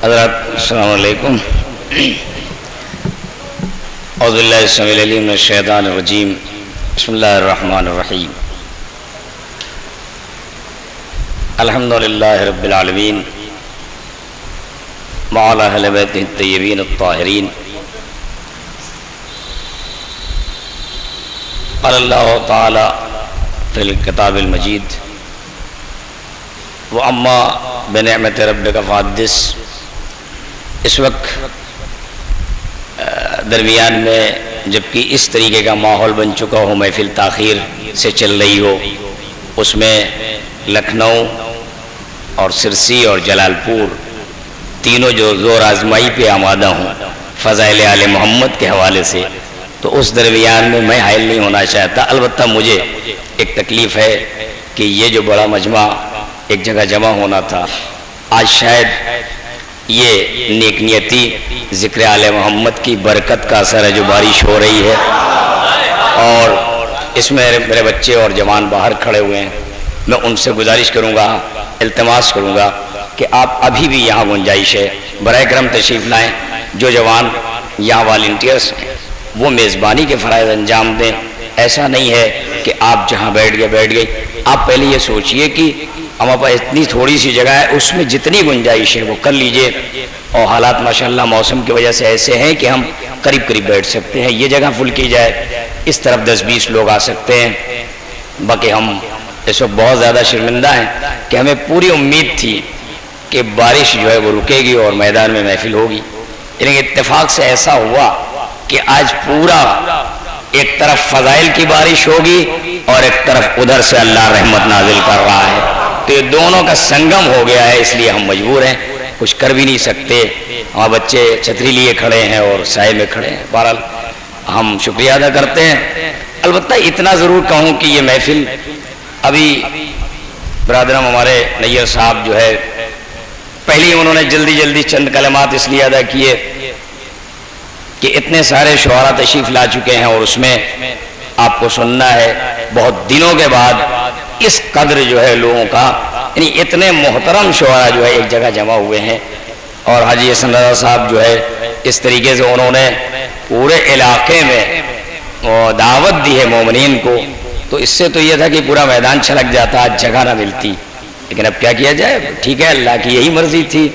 حضرات السلام علیکم. اعوذ باللہ السمیع العلیم من الشیطان الرجیم. بسم اللہ الرحمن الرحیم. الحمد للہ رب العالمین وعلی اہل بیتہ الطیبین الطاہرین. قال اللہ تعالی فی الکتاب المجید وَأَمَّا بِنِعْمَةِ رَبِّكَ فَحَدِّثْ. اس وقت درمیان میں جبکہ اس طریقے کا ماحول بن چکا ہو، محفل تاخیر سے چل رہی ہو، اس میں لکھنؤ اور سرسی اور جلال پور تینوں جو زور آزمائی پہ آمادہ ہوں فضائل آل محمد کے حوالے سے، تو اس درمیان میں حائل نہیں ہونا چاہتا. البتہ مجھے ایک تکلیف ہے کہ یہ جو بڑا مجمع ایک جگہ جمع ہونا تھا، آج شاید یہ نیک نیتی ذکر آل محمد کی برکت کا اثر ہے جو بارش ہو رہی ہے، اور اس میں میرے بچے اور جوان باہر کھڑے ہوئے ہیں. میں ان سے گزارش کروں گا، التماس کروں گا کہ آپ ابھی بھی یہاں گنجائش ہے، براہ کرم تشریف لائیں. جو جوان یہاں والنٹیئرس ہیں وہ میزبانی کے فرائض انجام دیں. ایسا نہیں ہے کہ آپ جہاں بیٹھ گئے. آپ پہلے یہ سوچئے کہ ہمارے پاس اتنی تھوڑی سی جگہ ہے، اس میں جتنی گنجائش ہے وہ کر لیجئے. اور حالات ماشاءاللہ موسم کی وجہ سے ایسے ہیں کہ ہم قریب بیٹھ سکتے ہیں. یہ جگہ فل کی جائے، اس طرف 10-20 لوگ آ سکتے ہیں. باقی ہم اس وقت بہت زیادہ شرمندہ ہیں کہ ہمیں پوری امید تھی کہ بارش جو ہے وہ رکے گی اور میدان میں محفل ہوگی، لیکن اتفاق سے ایسا ہوا کہ آج پورا ایک طرف فضائل کی بارش ہوگی اور ایک طرف ادھر سے اللہ رحمت نازل کر رہا ہے. تو یہ دونوں کا سنگم ہو گیا ہے، اس لیے ہم مجبور ہیں، کچھ کر بھی نہیں سکتے. ہمارے بچے چھتری لیے کھڑے ہیں اور سائے میں کھڑے ہیں. بہرحال ہم شکریہ ادا کرتے ہیں. البتہ اتنا ضرور کہوں کہ یہ محفل ابھی برادرم ہمارے نیر صاحب جو ہے پہلی انہوں نے جلدی چند کلمات اس لیے ادا کیے کہ اتنے سارے شعراء تشریف لا چکے ہیں اور اس میں آپ کو سننا ہے بہت دنوں کے بعد اس قدر جو ہے لوگوں کا، یعنی اتنے محترم شعراء جو ہے ایک جگہ جمع ہوئے ہیں. اور حاجی حسن رضا صاحب جو ہے اس طریقے سے انہوں نے پورے علاقے میں دعوت دی ہے مومنین کو. تو اس سے تو یہ تھا کہ پورا میدان چھلک جاتا، آج جگہ نہ ملتی. لیکن اب کیا کیا جائے، ٹھیک ہے، اللہ کی یہی مرضی تھی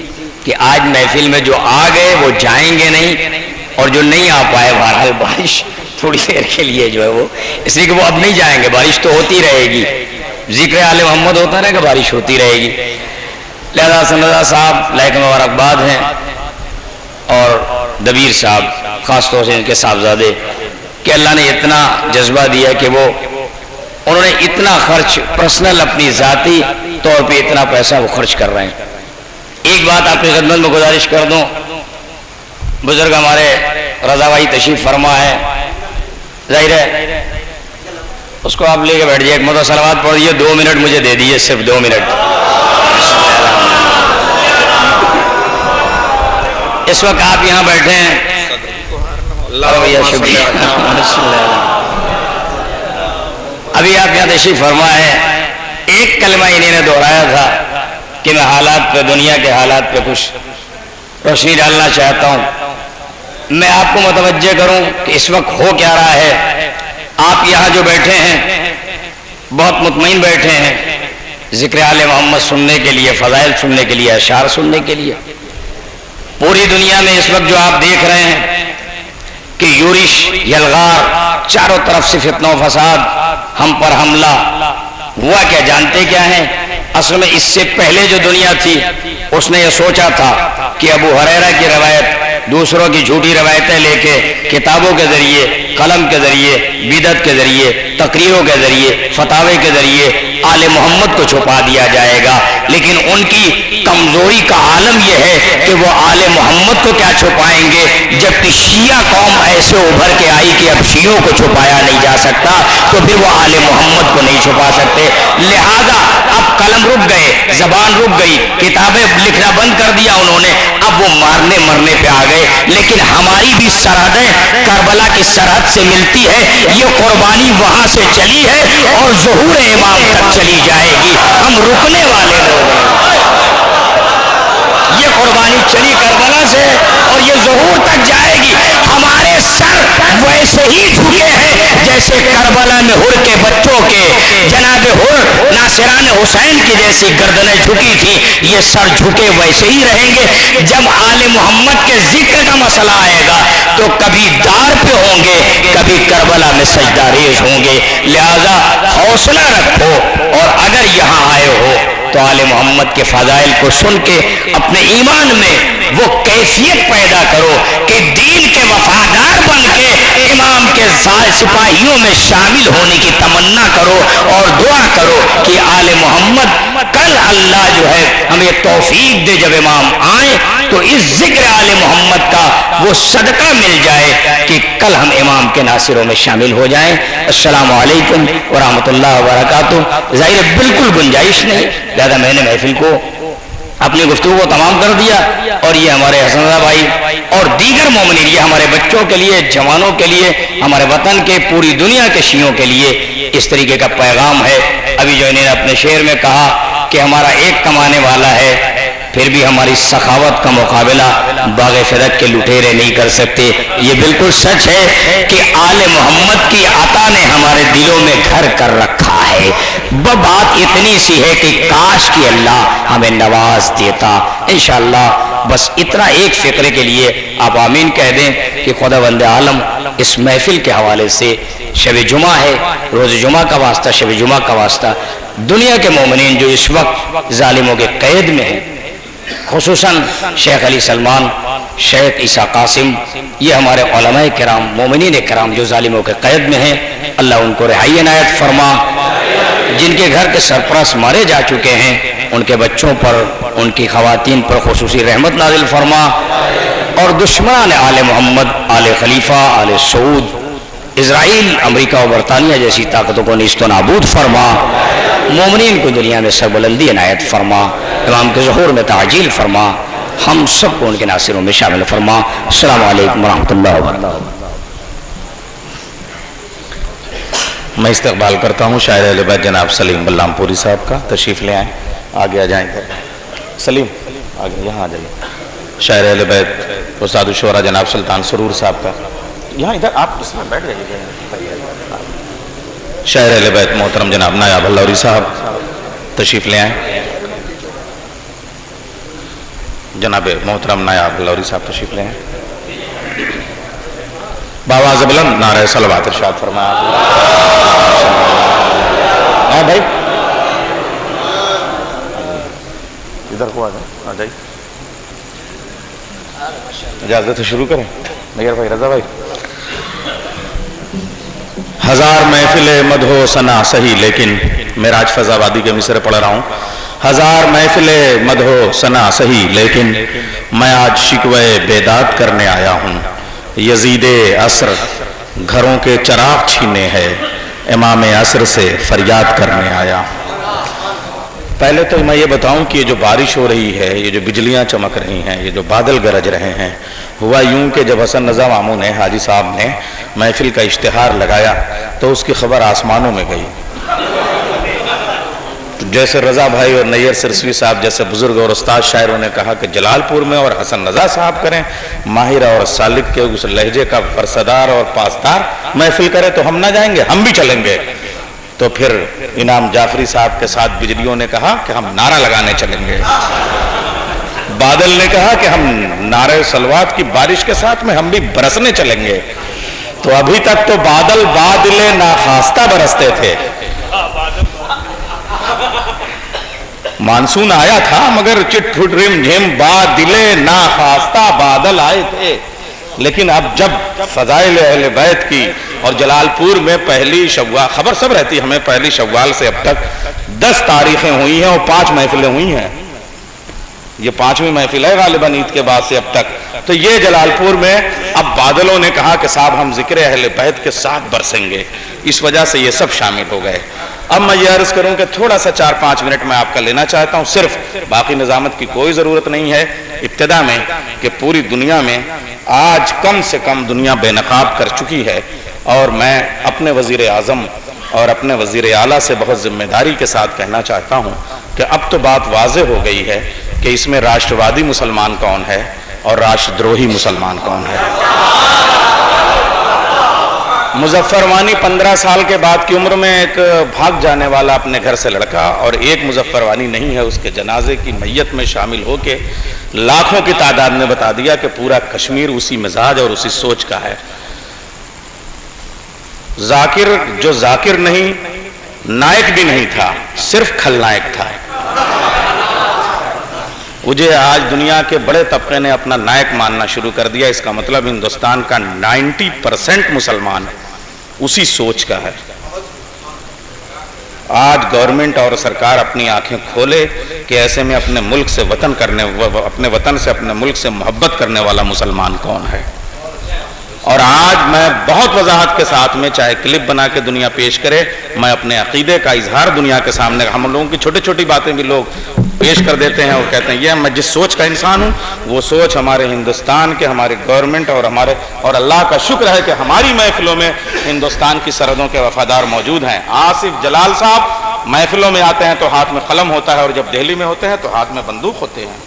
کہ آج محفل میں جو آ گئے وہ جائیں گے نہیں، اور جو نہیں آ پائے بہرحال بارش تھوڑی دیر کے لیے جو ہے وہ اس لیے کہ وہ اب نہیں جائیں گے. بارش تو ہوتی رہے گی، ذکر آل محمد ہوتا رہے گا، بارش ہوتی رہے گی. لہذا حسن رضا صاحب لائق مبارکباد ہیں، اور دبیر صاحب خاص طور سے ان کے صاحبزادے کہ اللہ نے اتنا جذبہ دیا کہ وہ انہوں نے اتنا خرچ پرسنل اپنی ذاتی طور پہ اتنا پیسہ وہ خرچ کر رہے ہیں. ایک بات آپ کی خدمت میں گزارش کر دوں، بزرگ ہمارے رضا بھائی تشریف فرما ہے، ظاہر ہے اس کو آپ لے کے بیٹھ جائے، ایک مرتبہ صلوات پڑھ دیئے، 2 منٹ مجھے دے دیئے، صرف 2 منٹ. اس وقت آپ یہاں بیٹھے ہیں، شکریہ. ابھی آپ یہاں تشریف فرما ہے، ایک کلمہ انہیں نے دہرایا تھا کہ میں حالات پہ، دنیا کے حالات پہ کچھ روشنی ڈالنا چاہتا ہوں. میں آپ کو متوجہ کروں کہ اس وقت ہو کیا رہا ہے. آپ یہاں جو بیٹھے ہیں بہت مطمئن بیٹھے ہیں ذکر آل محمد سننے کے لیے، فضائل سننے کے لیے، اشعار سننے کے لیے. پوری دنیا میں اس وقت جو آپ دیکھ رہے ہیں کہ یورش یلغار، چاروں طرف سے فتنہ و فساد، ہم پر حملہ ہوا. کیا جانتے کیا ہیں؟ اصل میں اس سے پہلے جو دنیا تھی اس نے یہ سوچا تھا کہ ابو ہریرہ کی روایت، دوسروں کی جھوٹی روایتیں لے کے کتابوں کے ذریعے، قلم کے ذریعے، بدعت کے ذریعے، تقریروں کے ذریعے، فتاوے کے ذریعے آل محمد کو چھپا دیا جائے گا. لیکن ان کی کمزوری کا عالم یہ ہے کہ وہ آل محمد کو کیا چھپائیں گے، جبکہ شیعہ قوم ایسے ابھر کے آئی کہ اب شیعوں کو چھپایا نہیں جا سکتا، تو پھر وہ آل محمد کو نہیں چھپا سکتے. لہذا اب قلم رک گئے، زبان رک گئی، کتابیں لکھنا بند کر دیا انہوں نے، اب وہ مارنے مرنے پہ آ گئے. لیکن ہماری بھی سرحدیں کربلا کی سرحد سے ملتی ہے، یہ قربانی وہاں سے چلی ہے اور ظہور امام تک چلی جائے گی. ہم رکنے والے لوگ ہیں، یہ قربانی چلی ظہور تک جائے گی. ہمارے سر ویسے ہی جھکے ہیں جیسے کربلا میں ہر کے بچوں کے جناب ہر ناصران حسین کی جیسی گردنیں جھکی تھی. یہ سر جھکے ویسے ہی رہیں گے. جب آل محمد کے ذکر کا مسئلہ آئے گا تو کبھی دار پہ ہوں گے, کبھی کربلا میں سجدہ ریز ہوں گے. لہذا حوصلہ رکھو, اور اگر یہاں آئے ہو تو آل محمد کے فضائل کو سن کے اپنے ایمان میں وہ کیفیت پیدا کرو کہ دین کے وفادار بن کے امام کے سپاہیوں میں شامل ہونے کی تمنا کرو, اور دعا کرو کہ آل محمد کل اللہ جو ہے ہمیں توفیق دے, جب امام آئیں تو اس ذکر آل محمد کا وہ صدقہ مل جائے کہ کل ہم امام کے ناصروں میں شامل ہو جائیں. السلام علیکم ورحمۃ اللہ وبرکاتہ. ظاہر بالکل گنجائش نہیں, لہذا میں نے محفل کو اپنی گفتگو کو تمام کر دیا, اور یہ ہمارے حسن رضا بھائی اور دیگر مومنین, یہ ہمارے بچوں کے لیے, جوانوں کے لیے, ہمارے وطن کے, پوری دنیا کے شیعوں کے لیے اس طریقے کا پیغام ہے. ابھی جو انہوں نے اپنے شعر میں کہا کہ ہمارا ایک کمانے والا ہے, پھر بھی ہماری سخاوت کا مقابلہ باغ فدق کے لٹیرے نہیں کر سکتے. یہ بالکل سچ ہے کہ آل محمد کی عطا نے ہمارے دلوں میں گھر کر رکھا ہے. بات اتنی سی ہے کہ کاش کہ اللہ ہمیں نواز دیتا. انشاءاللہ بس اتنا ایک فقرے کے لیے آپ آمین کہہ دیں کہ خداوند عالم اس محفل کے حوالے سے, شب جمعہ ہے, روز جمعہ کا واسطہ, شب جمعہ کا واسطہ, دنیا کے مومنین جو اس وقت ظالموں کے قید میں ہیں, خصوصاً شیخ علی سلمان, شیخ عیسیٰ قاسم, یہ ہمارے علماء کرام, مومنین کرام جو ظالموں کے قید میں ہیں, اللہ ان کو رہائی عنایت فرما. جن کے گھر کے سرپرست مارے جا چکے ہیں ان کے بچوں پر, ان کی خواتین پر خصوصی رحمت نازل فرما, اور دشمنان آل محمد, آل خلیفہ, آل سعود, اسرائیل, امریکہ و برطانیہ جیسی طاقتوں کو نیست و نابود فرما. مومنین کو دنیا میں سربلندی عنایت فرما, امام کے ظہور میں تعجیل فرما, ہم سب کو ان کے ناصروں میں شامل فرما. السلام علیکم ورحمۃ اللہ وبرکاتہ. میں استقبال کرتا ہوں شاعر اہل بیت جناب سلیم بلام پوری صاحب کا. تشریف لے آئیں, آگے آ جائیں. سلیم آگے یہاں آ جائیے. شاعر اہل بیت استاد الشورا جناب سلطان سرور صاحب کا, یہاں ادھر آپ اس میں بیٹھ جائیے. شاعر اہل بیت محترم جناب نایاب اللوری صاحب تشریف لے آئیں. جناب محترم نایاب اللوری صاحب تشریف لے آئیں. بآواز بلند نعرہ صلوات ارشاد فرمایا. ہاں بھائی ادھر کو آ جائیے. اجازت شروع کریں نیر بھائی, رضا بھائی. ہزار محفل مدحو ثنا سہی, لیکن معراج فیض آبادی کے مصرع پڑھ رہا ہوں. ہزار محفل مدحو ثنا سہی, لیکن میں آج شکوے بیداد کرنے آیا ہوں. یزید عصر گھروں کے چراغ چھینے ہے, امام عصر سے فریاد کرنے آیا. پہلے تو میں یہ بتاؤں کہ یہ جو بارش ہو رہی ہے, یہ جو بجلیاں چمک رہی ہیں, یہ جو بادل گرج رہے ہیں, ہوا یوں کہ جب حسن رضا ماموں نے, حاجی صاحب نے محفل کا اشتہار لگایا تو اس کی خبر آسمانوں میں گئی. جیسے رضا بھائی اور نیر سرسوی صاحب جیسے بزرگ اور استاد شاعروں نے کہا کہ جلال پور میں اور حسن رضا صاحب کریں, ماہرہ اور سالک کے اس لہجے کا پرسدار اور پاسدار محفل کرے تو ہم نہ جائیں گے, ہم بھی چلیں گے. تو پھر انعام جعفری صاحب کے ساتھ بجلیوں نے کہا کہ ہم نعرہ لگانے چلیں گے. بادل نے کہا کہ ہم نعرہ صلوات کی بارش کے ساتھ میں ہم بھی برسنے چلیں گے. تو ابھی تک تو بادل بادل ناخواستہ برستے تھے. مانسون آیا تھا مگر چٹ پھٹ رم جھم بادل ناخواستہ بادل آئے تھے. لیکن اب جب فضائل اہل بیت کی اور جلال پور میں پہلی شوال, خبر سب رہتی ہمیں, پہلی شوال سے اب تک 10 تاریخیں ہوئی ہیں اور 5 محفلیں ہوئی ہیں. یہ 5ویں محفل ہے غالباً عید کے بعد سے اب تک. تو یہ جلال پور میں اب بادلوں نے کہا کہ صاحب ہم ذکر اہل بیت کے ساتھ برسیں گے, اس وجہ سے یہ سب شامل ہو گئے. اب میں یہ عرض کروں کہ تھوڑا سا 4-5 منٹ میں آپ کا لینا چاہتا ہوں, صرف باقی نظامت کی کوئی ضرورت نہیں ہے. ابتدا میں کہ پوری دنیا میں آج کم سے کم دنیا بے نقاب کر چکی ہے, اور میں اپنے وزیر اعظم اور اپنے وزیر اعلیٰ سے بہت ذمہ داری کے ساتھ کہنا چاہتا ہوں کہ اب تو بات واضح ہو گئی ہے کہ اس میں راشٹروادی مسلمان کون ہے, اور راشدروہی مسلمان کون ہے؟ مظفر وانی 15 سال کے بعد کی عمر میں ایک بھاگ جانے والا اپنے گھر سے لڑکا، اور ایک مظفر وانی نہیں ہے، اس کے جنازے کی میت میں شامل ہو کے لاکھوں کی تعداد نے بتا دیا کہ پورا کشمیر اسی مزاج اور اسی سوچ کا ہے۔ ذاکر جو ذاکر نہیں، نائک بھی نہیں تھا، صرف کھلنائک تھا۔ مجھے آج دنیا کے بڑے طبقے نے اپنا نائک ماننا شروع کر دیا، اس کا مطلب ہندوستان کا 90% مسلمان اسی سوچ کا ہے۔ آج گورنمنٹ اور سرکار اپنی آنکھیں کھولے کہ ایسے میں اپنے ملک سے اپنے وطن سے، اپنے ملک سے محبت کرنے والا مسلمان کون ہے۔ اور آج میں بہت وضاحت کے ساتھ میں، چاہے کلپ بنا کے دنیا پیش کرے، میں اپنے عقیدے کا اظہار دنیا کے سامنے، ہم لوگوں کی چھوٹی چھوٹی باتیں بھی لوگ پیش کر دیتے ہیں اور کہتے ہیں یہ میں جس سوچ کا انسان ہوں، وہ سوچ ہمارے ہندوستان کے، ہمارے گورنمنٹ اور اللہ کا شکر ہے کہ ہماری محفلوں میں ہندوستان کی سرحدوں کے وفادار موجود ہیں۔ آصف جلال صاحب محفلوں میں آتے ہیں تو ہاتھ میں قلم ہوتا ہے، اور جب دہلی میں ہوتے ہیں تو ہاتھ میں بندوق ہوتے ہیں۔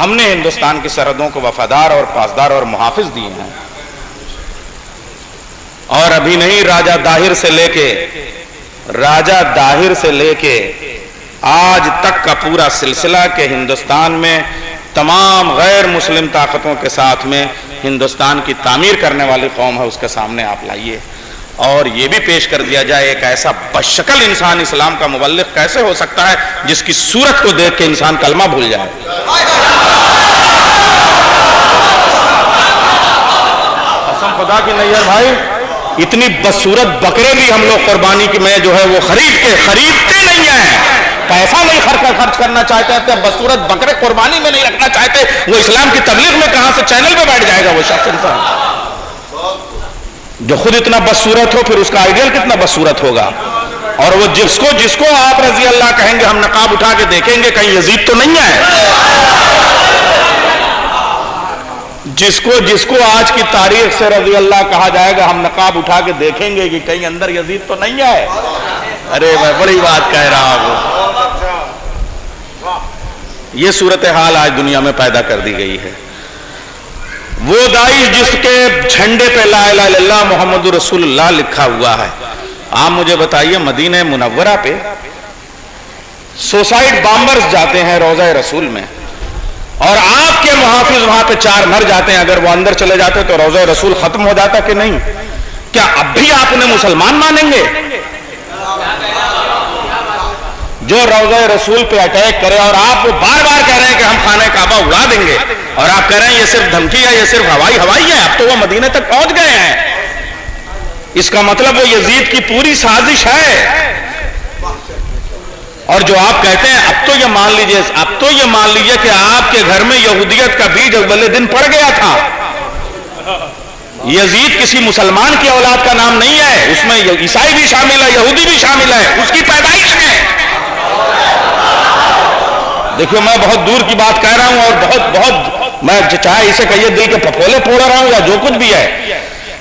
ہم نے ہندوستان کی سرحدوں کو وفادار اور پاسدار اور محافظ دیے ہیں، اور ابھی نہیں، راجہ داہر سے لے کے آج تک کا پورا سلسلہ کہ ہندوستان میں تمام غیر مسلم طاقتوں کے ساتھ میں ہندوستان کی تعمیر کرنے والی قوم ہے، اس کے سامنے آپ لائیے، اور یہ بھی پیش کر دیا جائے ایک ایسا بشکل انسان اسلام کا مبلغ کیسے ہو سکتا ہے جس کی صورت کو دیکھ کے انسان کلمہ بھول جائے۔ قسم خدا کی نہیں ہے بھائی، اتنی بدصورت بکرے بھی ہم لوگ قربانی کی میں جو ہے وہ خریدتے نہیں ہیں، پیسہ نہیں خرچ کرنا چاہتے ہیں، بدصورت بکرے قربانی میں نہیں رکھنا چاہتے، وہ اسلام کی تبلیغ میں کہاں سے چینل پہ بیٹھ جائے گا وہ شخص انسان جو خود اتنا بدصورت ہو، پھر اس کا آئیڈیل کتنا بدصورت ہوگا۔ اور وہ جس کو آپ رضی اللہ کہیں گے، ہم نقاب اٹھا کے دیکھیں گے کہیں یزید تو نہیں ہے، جس کو آج کی تاریخ سے رضی اللہ کہا جائے گا، ہم نقاب اٹھا کے دیکھیں گے کہ کہیں اندر یزید تو نہیں ہے۔ ارے میں بڑی بات کہہ رہا ہوں۔ یہ صورتحال آج دنیا میں پیدا کر دی گئی ہے۔ وہ داعش جس کے جھنڈے پہ لا الہ الا اللہ محمد رسول اللہ لکھا ہوا ہے، آپ مجھے بتائیے مدینہ منورہ پہ سوسائڈ بامبرز جاتے ہیں روضہ رسول میں، اور آپ کے محافظ وہاں پہ 4 مر جاتے ہیں، اگر وہ اندر چلے جاتے تو روضہ رسول ختم ہو جاتا کہ نہیں؟ کیا اب بھی آپ انہیں مسلمان مانیں گے؟ جو روضہ رسول پہ اٹیک کرے، اور آپ بار بار کہہ رہے ہیں کہ ہم خانہ کعبہ اڑا دیں گے، اور آپ کہہ رہے ہیں یہ صرف دھمکی ہے، یہ صرف ہوائی ہے، اب تو وہ مدینے تک پہنچ گئے ہیں، اس کا مطلب وہ یزید کی پوری سازش ہے۔ اور جو آپ کہتے ہیں اب تو یہ مان لیجئے کہ آپ کے گھر میں یہودیت کا بیج اولے دن پڑ گیا تھا۔ یزید کسی مسلمان کی اولاد کا نام نہیں ہے، اس میں عیسائی بھی شامل ہے، یہودی بھی شامل ہے، اس کی پیدائش ہے۔ دیکھیے میں بہت دور کی بات کہہ رہا ہوں، اور بہت میں چاہے اسے کہیے دل کے پھپھولے پھوڑ رہا ہوں یا جو کچھ بھی ہے،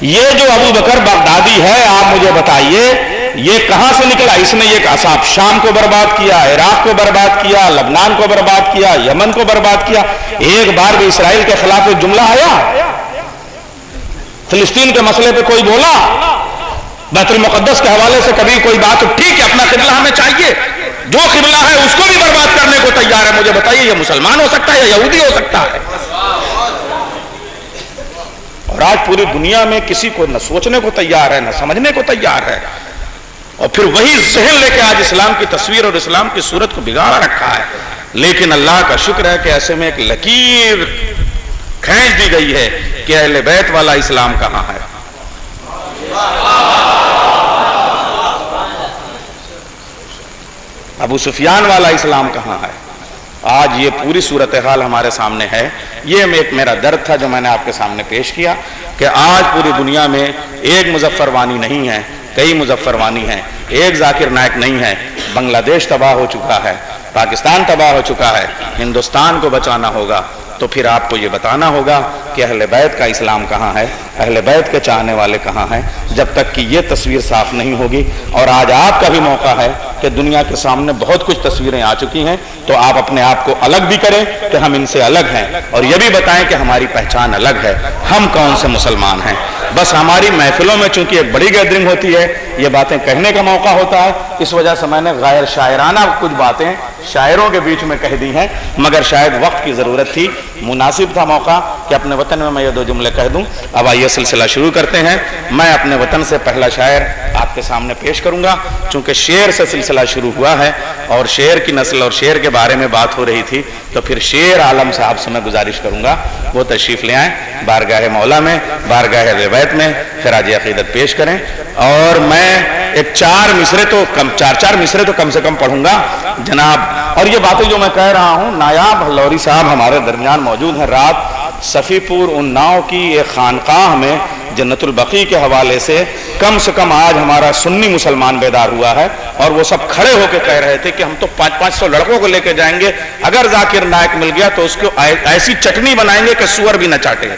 یہ جو ابو بکر بغدادی ہے، آپ مجھے بتائیے یہ کہاں سے نکلا؟ اس نے یہ اصحاب شام کو برباد کیا، عراق کو برباد کیا، لبنان کو برباد کیا، یمن کو برباد کیا، ایک بار بھی اسرائیل کے خلاف ایک جملہ آیا؟ فلسطین کے مسئلے پہ کوئی بولا؟ بیت المقدس کے حوالے سے کبھی کوئی بات؟ ٹھیک ہے اپنا قبلہ ہمیں چاہیے، جو قبلہ ہے اس کو بھی برباد کرنے کو تیار ہے۔ مجھے بتائیے یہ مسلمان ہو سکتا ہے یا یہودی ہو سکتا ہے؟ اور آج پوری دنیا میں کسی کو نہ سوچنے کو تیار ہے، نہ سمجھنے کو تیار ہے، اور پھر وہی ذہن لے کے آج اسلام کی تصویر اور اسلام کی صورت کو بگاڑ رکھا ہے۔ لیکن اللہ کا شکر ہے کہ ایسے میں ایک لکیر کھینچ دی گئی ہے کہ اہل بیت والا اسلام کہاں ہے۔ ابو سفیان والا اسلام کہاں ہے؟ آج یہ پوری صورتحال ہمارے سامنے ہے۔ یہ ایک میرا درد تھا جو میں نے آپ کے سامنے پیش کیا کہ آج پوری دنیا میں ایک مظفر وانی نہیں ہے، کئی مظفر وانی ہیں، ایک ذاکر نائک نہیں ہے۔ بنگلہ دیش تباہ ہو چکا ہے، پاکستان تباہ ہو چکا ہے، ہندوستان کو بچانا ہوگا تو پھر آپ کو یہ بتانا ہوگا کہ اہل بیت کا اسلام کہاں ہے، اہل بیت کے چاہنے والے کہاں ہیں۔ جب تک کہ یہ تصویر صاف نہیں ہوگی، اور آج آپ کا بھی موقع ہے کہ دنیا کے سامنے بہت کچھ تصویریں آ چکی ہیں، تو آپ اپنے آپ کو الگ بھی کریں کہ ہم ان سے الگ ہیں، اور یہ بھی بتائیں کہ ہماری پہچان الگ ہے، ہم کون سے مسلمان ہیں۔ بس ہماری محفلوں میں چونکہ ایک بڑی گیدرنگ ہوتی ہے، یہ باتیں کہنے کا موقع ہوتا ہے، اس وجہ سے میں نے غیر شاعرانہ کچھ باتیں شاعروں کے بیچ میں کہہ دی ہیں، مگر شاید وقت کی ضرورت تھی، مناسب تھا موقع کہ اپنے وطن میں یہ دو جملے کہہ دوں۔ اب آئیے سلسلہ شروع کرتے ہیں۔ میں اپنے وطن سے پہلا شاعر آپ کے سامنے پیش کروں گا، چونکہ شعر سے سلسلہ شروع ہوا ہے اور شعر کی نسل اور شعر کے بارے میں بات ہو رہی تھی، تو پھر شعر عالم صاحب سے میں گزارش کروں گا وہ تشریف لے آئیں بارگاہ مولا میں، بارگاہ روایت میں خراج عقیدت پیش کریں، اور میں ایک چار مصرے تو کم سے کم پڑھوں گا جناب۔ اور یہ باتیں جو میں کہہ رہا ہوں، نایاب لوری صاحب ہمارے درمیان موجود ہیں، رات صفی پور اناؤ کی ایک خانقاہ میں جنت البقیع کے حوالے سے کم آج ہمارا سنی مسلمان بیدار ہوا ہے، اور وہ سب کھڑے ہو کے کہہ رہے تھے کہ ہم تو 500 لڑکوں کو لے کے جائیں گے، اگر ذاکر نائک مل گیا تو اس کو ایسی چٹنی بنائیں گے کہ سور بھی نہ چاٹے۔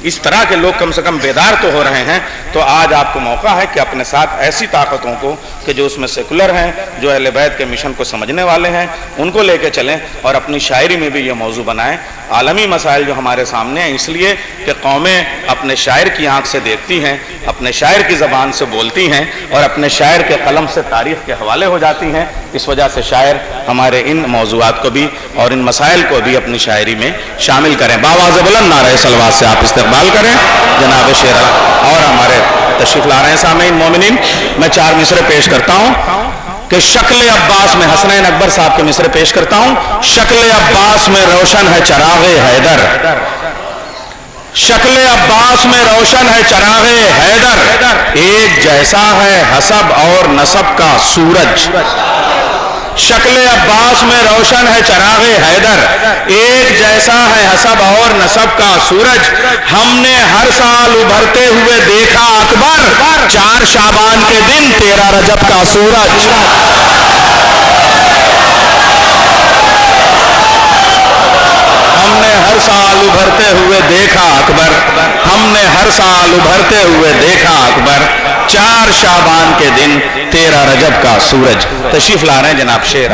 اس طرح کے لوگ کم سے کم بیدار تو ہو رہے ہیں، تو آج آپ کو موقع ہے کہ اپنے ساتھ ایسی طاقتوں کو کہ جو اس میں سیکولر ہیں، جو اہل بیت کے مشن کو سمجھنے والے ہیں، ان کو لے کے چلیں اور اپنی شاعری میں بھی یہ موضوع بنائیں۔ عالمی مسائل جو ہمارے سامنے ہیں، اس لیے کہ قومیں اپنے شاعر کی آنکھ سے دیکھتی ہیں، اپنے شاعر کی زبان سے بولتی ہیں، اور اپنے شاعر کے قلم سے تاریخ کے حوالے ہو جاتی ہیں۔ اس وجہ سے شاعر ہمارے ان موضوعات کو بھی اور ان مسائل کو بھی اپنی شاعری میں شامل کریں۔ باواز بلند نعرہ صلوات سے آپ استقبال کریں جناب شعر، اور ہمارے تشریف لا رہے ہیں سامعین مومنین۔ میں 4 مصرے پیش کرتا ہوں کہ شکل عباس میں حسنین اکبر صاحب کے مصرے پیش کرتا ہوں۔ شکل عباس میں روشن ہے چراغ حیدر، شکل عباس میں روشن ہے چراغ حیدر، ایک جیسا ہے حسب اور نسب کا سورج۔ شکل عباس میں روشن ہے چراغ حیدر، ایک جیسا ہے حسب اور نسب کا سورج، ہم نے ہر سال ابھرتے ہوئے دیکھا اکبر، 4 شعبان کے دن 13 رجب کا سورج۔ ہم نے ہر سال ابھرتے ہوئے دیکھا اکبر، ہم نے ہر سال ابھرتے ہوئے دیکھا اکبر، 4 شعبان کے دن 13 رجب کا سورج۔ تشریف لا رہے ہیں جناب شعر۔